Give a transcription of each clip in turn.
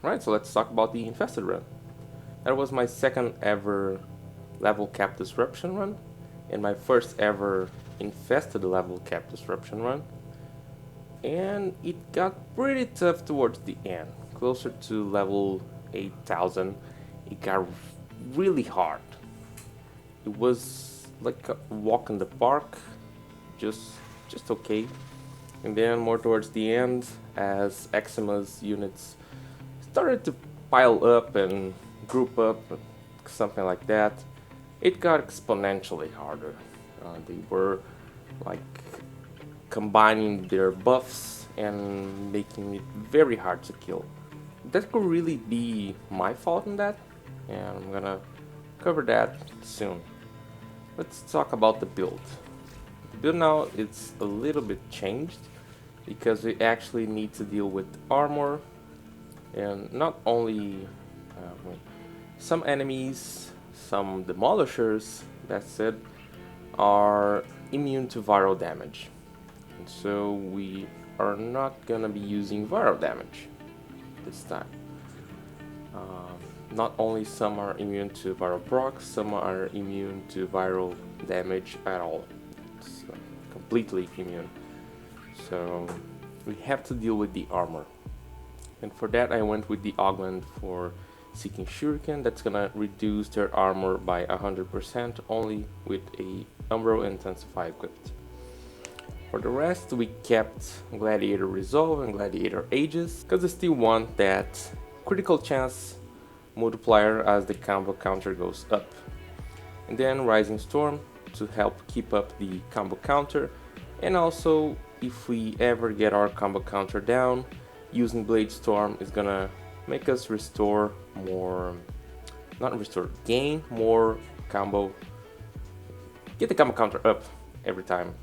Right, so let's talk about the infested run. That was my second ever level cap disruption run, and my first ever infested level cap disruption run. And it got pretty tough towards the end. Closer to level 8000, it got really hard. It was like a walk in the park, just okay. And then more towards the end, as Exima's units started to pile up and group up, something like that, it got exponentially harder. They were like combining their buffs and making it very hard to kill. That could really be my fault in that, and I'm gonna cover that soon. Let's talk about the build. The build now it's a little bit changed because we actually need to deal with armor, and not only some enemies, some demolishers, that's it, are immune to viral damage. And so we are not gonna be using viral damage this time. Not only some are immune to viral procs, some are immune to viral damage at all. It's completely immune. So we have to deal with the armor. And for that I went with the augment for Seeking Shuriken. That's gonna reduce their armor by 100% only with a Umbro Intensify equipped. For the rest we kept Gladiator Resolve and Gladiator Aegis because I still want that critical chance multiplier as the combo counter goes up. And then Rising Storm to help keep up the combo counter, and also if we ever get our combo counter down, using Blade Storm is gonna make us restore more, not restore, gain more combo, get the combo counter up every time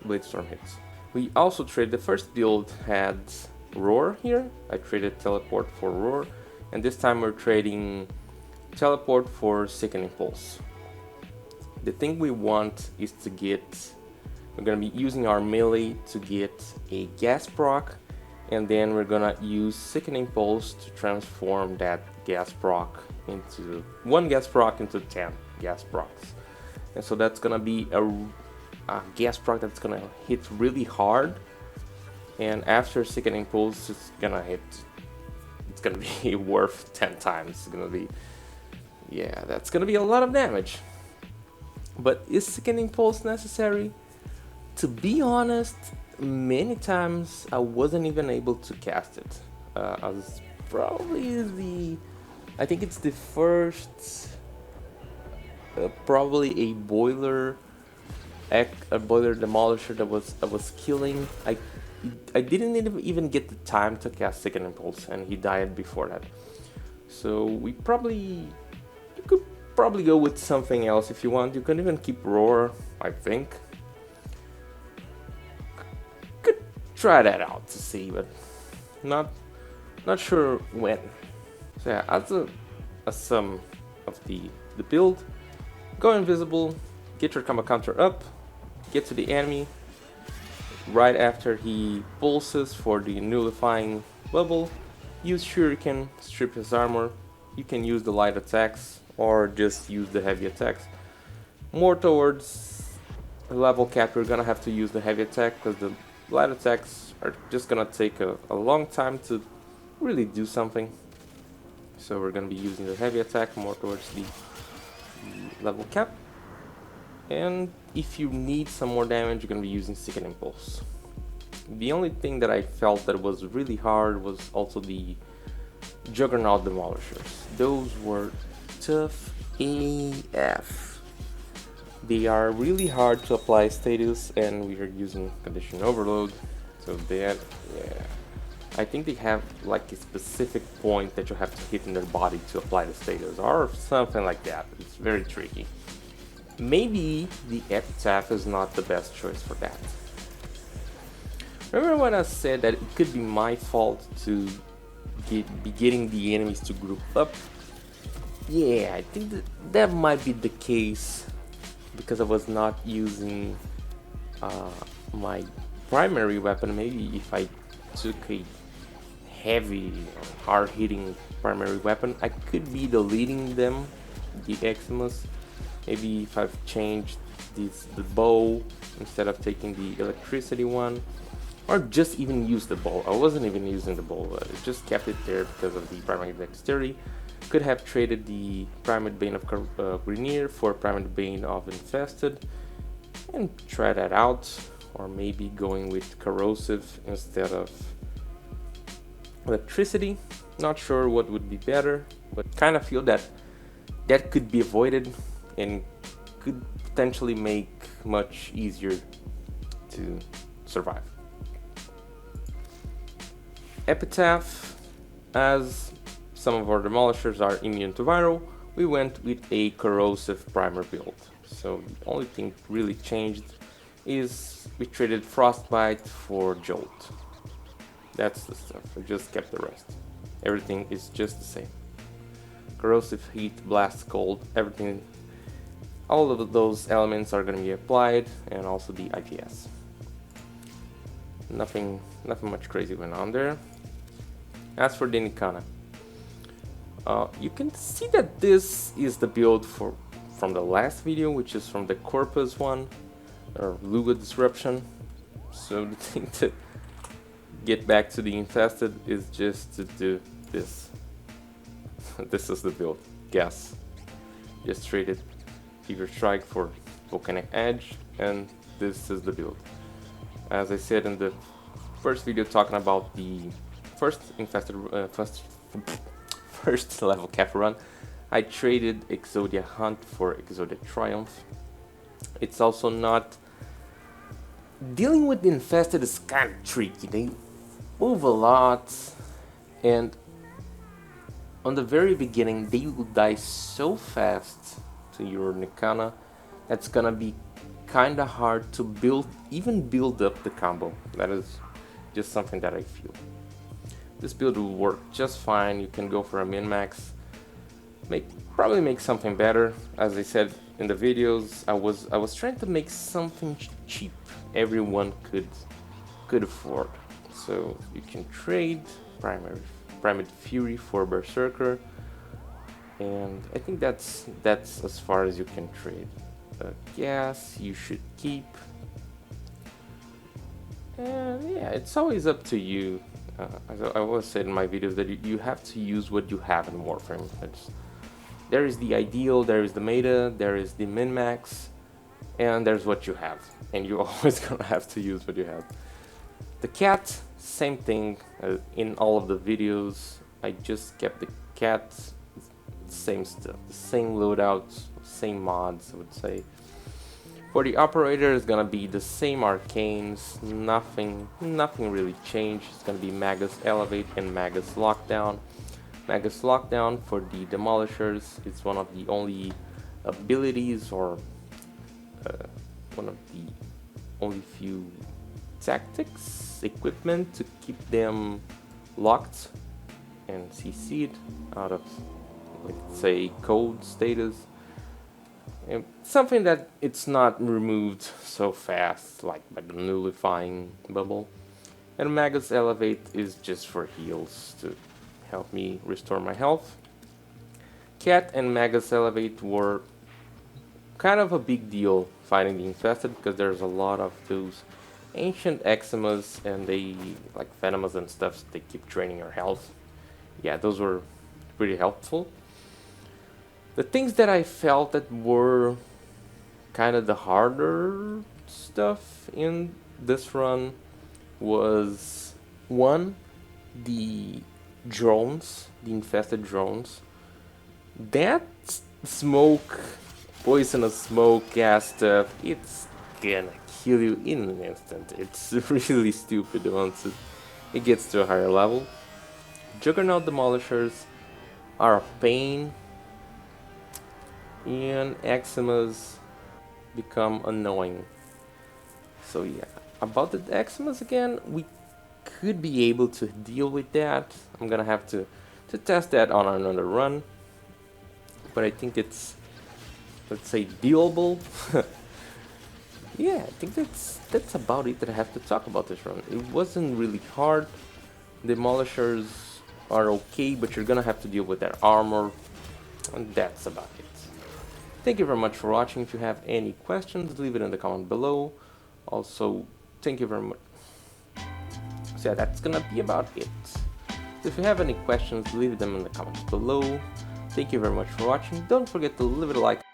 Blade Storm hits. We also traded, the first build had Roar here, I traded Teleport for Roar, and this time we're trading Teleport for Sickening Pulse. The thing we want is to get, we're gonna be using our melee to get a gas proc, and then we're gonna use Sickening Pulse to transform that gas proc into, one gas proc into 10 gas procs. And so that's gonna be a gas proc that's gonna hit really hard, and after Sickening Pulse it's gonna hit, it's gonna be worth 10 times. It's gonna be, yeah, that's gonna be a lot of damage. But is Sickening Pulse necessary? To be honest, many times I wasn't even able to cast it. I was probably I think it's the first, probably a boiler demolisher that was killing. I didn't even get the time to cast Sickening Pulse, and he died before that. So we could probably go with something else if you want. You can even keep Roar, I think. Could try that out to see, but not sure when. So yeah, as a sum of the build, go invisible, get your combo counter up, get to the enemy right after he pulses for the nullifying bubble, use Shuriken, strip his armor. You can use the light attacks or just use the heavy attacks. More towards level cap, we're gonna have to use the heavy attack because the light attacks are just gonna take a long time to really do something. So we're gonna be using the heavy attack more towards the level cap. And if you need some more damage, you're gonna be using Sickening Pulse. The only thing that I felt that was really hard was also the Juggernaut Demolishers. Those were tough AF. They are really hard to apply status, and we are using Condition Overload. So that, yeah, I think they have like a specific point that you have to hit in their body to apply the status, or something like that. It's very tricky. Maybe the Epitaph is not the best choice for that. Remember when I said that it could be my fault to be getting the enemies to group up? Yeah, I think that might be the case because I was not using my primary weapon. Maybe if I took a heavy, hard-hitting primary weapon, I could be deleting them, the Eximus. Maybe if I've changed the bow instead of taking the electricity one, or just even use the bow. I wasn't even using the bow, I just kept it there because of the primary dexterity. Could have traded the Primate Bane of Grenier for Primate Bane of Infested and try that out, or maybe going with Corrosive instead of Electricity. Not sure what would be better, but kind of feel that that could be avoided and could potentially make much easier to survive. Epitaph, as some of our demolishers are immune to viral, we went with a corrosive primer build. So the only thing really changed is we traded Frostbite for Jolt. That's the stuff, I just kept the rest. Everything is just the same. Corrosive, heat, blast, cold, everything, all of those elements are going to be applied, and also the IPS. Nothing much crazy went on there. As for the Nikana, you can see that this is the build from the last video, which is from the Corpus one, or Luga Disruption. So the thing to get back to the Infested is just to do this. This is the build. Gas. Just traded Fever Strike for Volcanic Edge, and this is the build. As I said in the first video talking about the first Infested, first level cap run, I traded Exodia Hunt for Exodia Triumph. It's also not... Dealing with the Infested is kind of tricky. They move a lot, and on the very beginning they will die so fast to your Nikana that's gonna be kinda hard to even build up the combo. That is just something that I feel. This build will work just fine. You can go for a min-max, probably make something better. As I said in the videos, I was trying to make something cheap everyone could afford. So you can trade Primate Fury for Berserker, and I think that's as far as you can trade. Gas you should keep, and yeah, it's always up to you. As I always said in my videos, that you have to use what you have in Warframe. There is the ideal, there is the meta, there is the min-max, and there's what you have, and you're always gonna have to use what you have. The cat, same thing. In all of the videos I just kept the cat, same stuff, the same loadouts, same mods, I would say. For the operator, it's gonna be the same arcanes, nothing really changed. It's gonna be Magus Elevate and Magus Lockdown. Magus Lockdown for the demolishers, it's one of the only abilities, or one of the only few tactics, equipment to keep them locked and CC'd out of, let's say, cold status. And something that it's not removed so fast, like by the nullifying bubble. And Magus Elevate is just for heals, to help me restore my health. Cat and Magus Elevate were kind of a big deal fighting the Infested, because there's a lot of those ancient Eximus, and they, like Venomous and stuff, they keep draining your health. Yeah, those were pretty helpful. The things that I felt that were kind of the harder stuff in this run was, one, the drones, the Infested drones. That smoke, poisonous smoke gas stuff, it's gonna kill you in an instant. It's really stupid once it gets to a higher level. Juggernaut demolishers are a pain, and Eximus become annoying. So yeah, about the Eximus again, we could be able to deal with that. I'm gonna have to test that on another run, but I think it's, let's say, dealable. Yeah, I think that's about it that I have to talk about this run. It wasn't really hard. Demolishers are okay, but you're gonna have to deal with their armor, and that's about it. Thank you very much for watching. If you have any questions, leave it in the comment below. Also, thank you very much. So yeah, that's gonna be about it. So if you have any questions, leave them in the comments below. Thank you very much for watching. Don't forget to leave it a like.